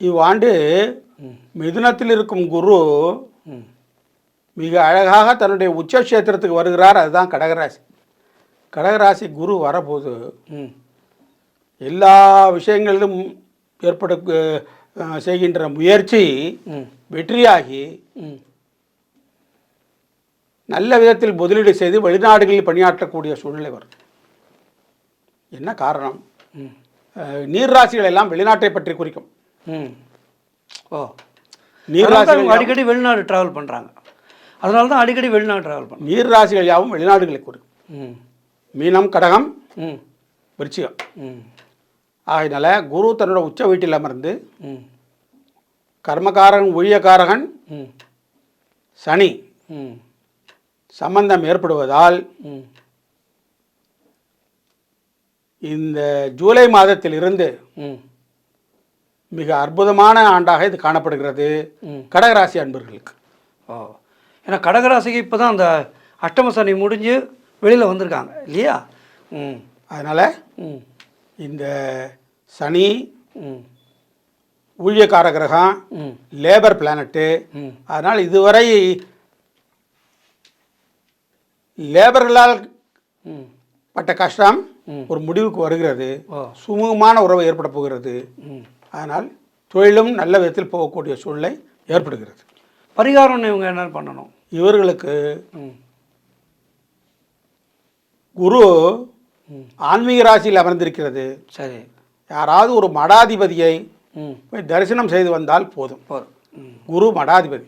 இவ்வாண்டு மிதுனத்தில் இருக்கும் குரு மிக அழகாக தன்னுடைய உச்சக்ஷேத்திரத்துக்கு வருகிறார். அதுதான் கடகராசி. கடகராசி குரு வரபோது எல்லா விஷயங்களிலும் ஏற்பட செய்கின்ற முயற்சி வெற்றியாகி நல்ல விதத்தில் முதலீடு செய்து வெளிநாடுகளில் பணியாற்றக்கூடிய சூழ்நிலை வரும். என்ன காரணம்? நீர்ராசிகள் எல்லாம் வெளிநாட்டை பற்றி குறிக்கும். நீர்ராசிகள் அடிக்கடி வெளிநாடு டிராவல் பண்ணுறாங்க. அதனால தான் அடிக்கடி வெளிநாடு டிராவல் பண்ணுறாங்க. நீர்ராசிகள் யாவும் வெளிநாடுகளை குறிக்கும். மீனம், கடகம், விருச்சிகம். ஆகையினால குரு தன்னோட உச்ச வீட்டில் அமர்ந்து கர்மகாரகன் ஊழியக்காரகன் சனி சம்பந்தம் ஏற்படுவதால் இந்த ஜூலை மாதத்திலிருந்து மிக அற்புதமான ஆண்டாக இது காணப்படுகிறது கடகராசி அன்பர்களுக்கு. ஏன்னா கடகராசிக்கு இப்போ தான் அந்த அஷ்டம சனி முடிஞ்சு வெளியில் வந்திருக்காங்க இல்லையா? அதனால் இந்த சனி ஊழியக்கார கிரகம், லேபர் பிளானட்டு. அதனால் இதுவரை லேபர்களால் பட்ட கஷ்டம் ஒரு முடிவுக்கு வருகிறது. சுமூகமான உறவு ஏற்பட போகிறது. அதனால் தொழிலும் நல்ல விதத்தில் போகக்கூடிய சூழ்நிலை ஏற்படுகிறது. பரிகாரம் இவங்க என்ன பண்ணணும்? இவர்களுக்கு குரு ஆன்மீக ராசியில் அமர்ந்திருக்கிறது. சரி, யாராவது ஒரு மடாதிபதியை போய் தரிசனம் செய்து வந்தால் போதும். குரு மடாதிபதி.